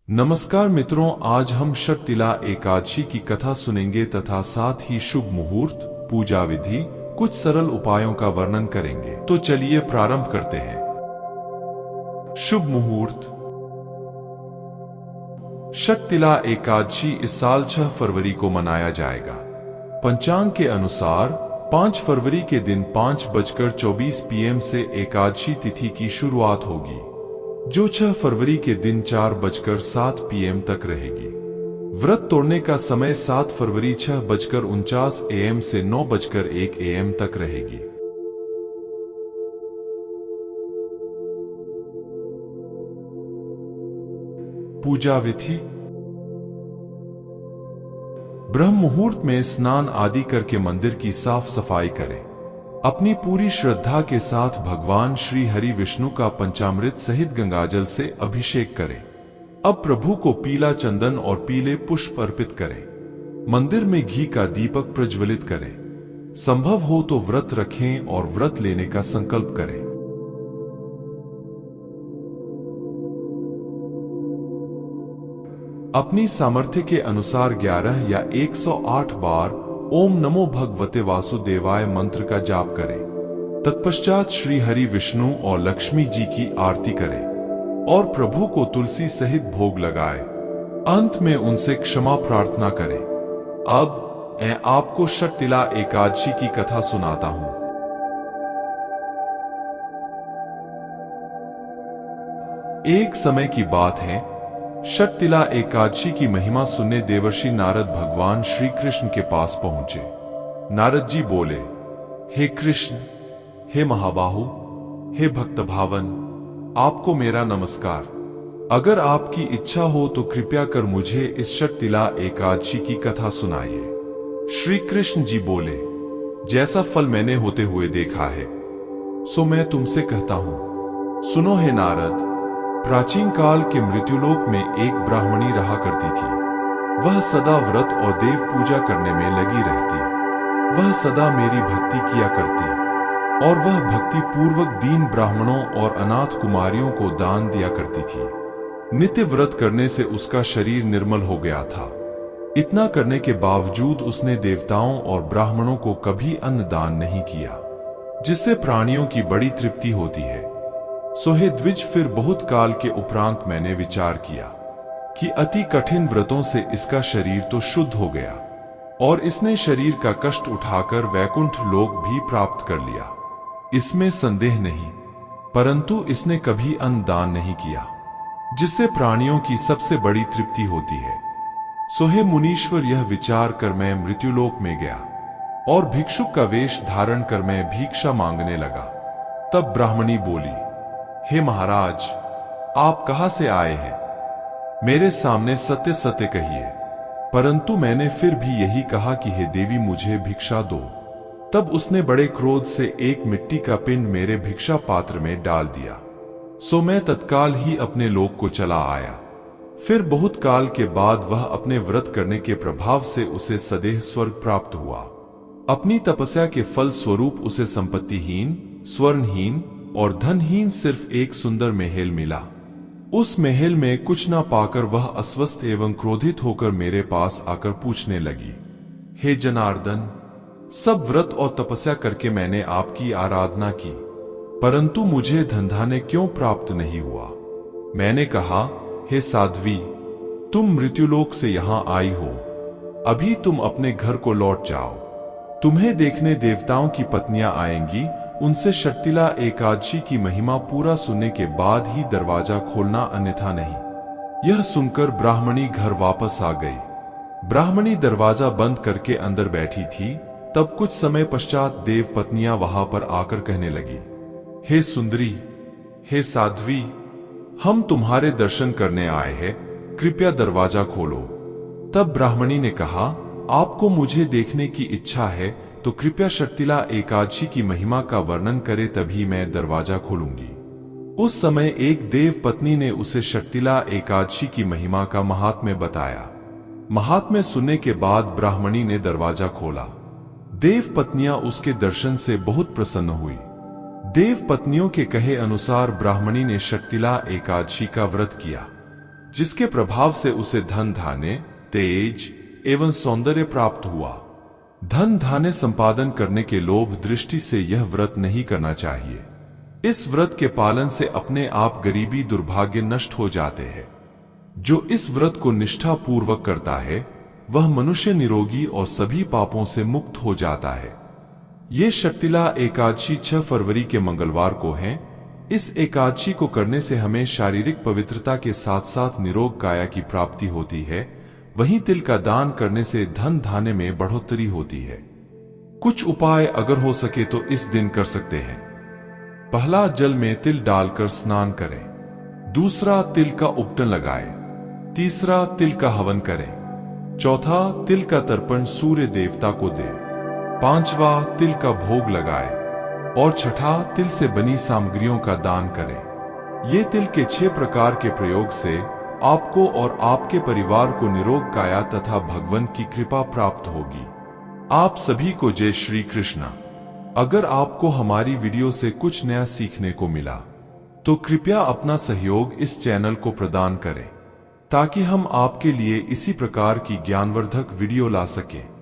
नमस्कार मित्रों, आज हम शक्तिला एकादशी की कथा सुनेंगे तथा साथ ही शुभ मुहूर्त, पूजा विधि, कुछ सरल उपायों का वर्णन करेंगे। तो चलिए प्रारंभ करते हैं। शुभ मुहूर्त। शक्तिला एकादशी इस साल 6 फरवरी को मनाया जाएगा। पंचांग के अनुसार 5 फरवरी के दिन 5:24 PM से एकादशी तिथि की शुरुआत होगी, जो 6 फरवरी के दिन 4:07 PM तक रहेगी। व्रत तोड़ने का समय 7 फरवरी 6:49 AM से 9:01 AM तक रहेगी। पूजा विधि। ब्रह्म मुहूर्त में स्नान आदि करके मंदिर की साफ सफाई करें। अपनी पूरी श्रद्धा के साथ भगवान श्री हरि विष्णु का पंचामृत सहित गंगाजल से अभिषेक करें। अब प्रभु को पीला चंदन और पीले पुष्प अर्पित करें। मंदिर में घी का दीपक प्रज्वलित करें। संभव हो तो व्रत रखें और व्रत लेने का संकल्प करें। अपनी सामर्थ्य के अनुसार 11 या 108 बार ओम नमो भगवते वासुदेवाय मंत्र का जाप करें। तत्पश्चात श्री हरि विष्णु और लक्ष्मी जी की आरती करें और प्रभु को तुलसी सहित भोग लगाएं। अंत में उनसे क्षमा प्रार्थना करें। अब मैं आपको शक्तिला एकादशी की कथा सुनाता हूं। एक समय की बात है, शक्तिला एकादशी की महिमा सुनने देवर्षि नारद भगवान श्री कृष्ण के पास पहुंचे। नारद जी बोले, हे कृष्ण, हे महाबाहु, हे भक्त भावन, आपको मेरा नमस्कार। अगर आपकी इच्छा हो तो कृपया कर मुझे इस शक्तिला एकादशी की कथा सुनाइए। श्री कृष्ण जी बोले, जैसा फल मैंने होते हुए देखा है सो मैं तुमसे कहता हूं। सुनो हे नारद, प्राचीन काल के मृत्युलोक में एक ब्राह्मणी रहा करती थी। वह सदा व्रत और देव पूजा करने में लगी रहती। वह सदा मेरी भक्ति किया करती और वह भक्ति पूर्वक दीन ब्राह्मणों और अनाथ कुमारियों को दान दिया करती थी। नित्य व्रत करने से उसका शरीर निर्मल हो गया था। इतना करने के बावजूद उसने देवताओं और ब्राह्मणों को कभी अन्न दान नहीं किया, जिससे प्राणियों की बड़ी तृप्ति होती है। सो हे द्विज, फिर बहुत काल के उपरांत मैंने विचार किया कि अति कठिन व्रतों से इसका शरीर तो शुद्ध हो गया और इसने शरीर का कष्ट उठाकर वैकुंठ लोक भी प्राप्त कर लिया, इसमें संदेह नहीं। परंतु इसने कभी अन्न दान नहीं किया, जिससे प्राणियों की सबसे बड़ी तृप्ति होती है। सो हे मुनीश्वर, यह विचार कर मैं मृत्युलोक में गया और भिक्षुक का वेश धारण कर मैं भिक्षा मांगने लगा। तब ब्राह्मणी बोली, हे महाराज, आप कहां से आए हैं? मेरे सामने सत्य सत्य कहिए। परंतु मैंने फिर भी यही कहा कि हे देवी, मुझे भिक्षा दो। तब उसने बड़े क्रोध से एक मिट्टी का पिंड मेरे भिक्षा पात्र में डाल दिया। सो मैं तत्काल ही अपने लोक को चला आया। फिर बहुत काल के बाद वह अपने व्रत करने के प्रभाव से उसे सदैव स्वर्ग प्राप्त हुआ। अपनी तपस्या के फल स्वरूप उसे संपत्तिहीन, स्वर्णहीन और धनहीन सिर्फ एक सुंदर महल मिला। उस महल में कुछ न पाकर वह अस्वस्थ एवं क्रोधित होकर मेरे पास आकर पूछने लगी, हे जनार्दन, सब व्रत और तपस्या करके मैंने आपकी आराधना की, परंतु मुझे धनधान्य क्यों प्राप्त नहीं हुआ? मैंने कहा, हे साध्वी, तुम मृत्युलोक से यहां आई हो। अभी तुम अपने घर को लौट जाओ। तुम्हें देखने देवताओं की पत्नियां आएंगी। उनसे शक्तिला एकादशी की महिमा पूरा सुनने के बाद ही दरवाजा खोलना, अन्यथा नहीं। यह सुनकर ब्राह्मणी घर वापस आ गई। ब्राह्मणी दरवाजा बंद करके अंदर बैठी थी। तब कुछ समय पश्चात देव पत्नियां वहां पर आकर कहने लगी, हे सुंदरी, हे साध्वी, हम तुम्हारे दर्शन करने आए हैं, कृपया दरवाजा खोलो। तब ब्राह्मणी ने कहा, आपको मुझे देखने की इच्छा है तो कृपया शक्तिला एकादशी की महिमा का वर्णन करे, तभी मैं दरवाजा खोलूंगी। उस समय एक देव पत्नी ने उसे शक्तिला एकादशी की महिमा का महात्म्य बताया। महात्म्य सुनने के बाद ब्राह्मणी ने दरवाजा खोला। देव पत्नियां उसके दर्शन से बहुत प्रसन्न हुई। देव पत्नियों के कहे अनुसार ब्राह्मणी ने शक्तिला एकादशी का व्रत किया, जिसके प्रभाव से उसे धन धान्य, तेज एवं सौंदर्य प्राप्त हुआ। धन धान्य संपादन करने के लोभ दृष्टि से यह व्रत नहीं करना चाहिए। इस व्रत के पालन से अपने आप गरीबी दुर्भाग्य नष्ट हो जाते हैं। जो इस व्रत को निष्ठा पूर्वक करता है वह मनुष्य निरोगी और सभी पापों से मुक्त हो जाता है। ये शक्तिला एकादशी 6 फरवरी के मंगलवार को है। इस एकादशी को करने से हमें शारीरिक पवित्रता के साथ साथ निरोग काया की प्राप्ति होती है। वहीं तिल का दान करने से धन धान्य में बढ़ोतरी होती है। कुछ उपाय अगर हो सके तो इस दिन कर सकते हैं। पहला, जल में तिल डालकर स्नान करें। दूसरा, तिल का उपटन लगाएं। तीसरा, तिल का हवन करें। चौथा, तिल का तर्पण सूर्य देवता को दें। पांचवा, तिल का भोग लगाएं। और छठा, तिल से बनी सामग्रियों का दान करें। ये तिल के 6 प्रकार के प्रयोग से आपको और आपके परिवार को निरोग काया तथा भगवान की कृपा प्राप्त होगी। आप सभी को जय श्री कृष्णा। अगर आपको हमारी वीडियो से कुछ नया सीखने को मिला तो कृपया अपना सहयोग इस चैनल को प्रदान करें ताकि हम आपके लिए इसी प्रकार की ज्ञानवर्धक वीडियो ला सकें।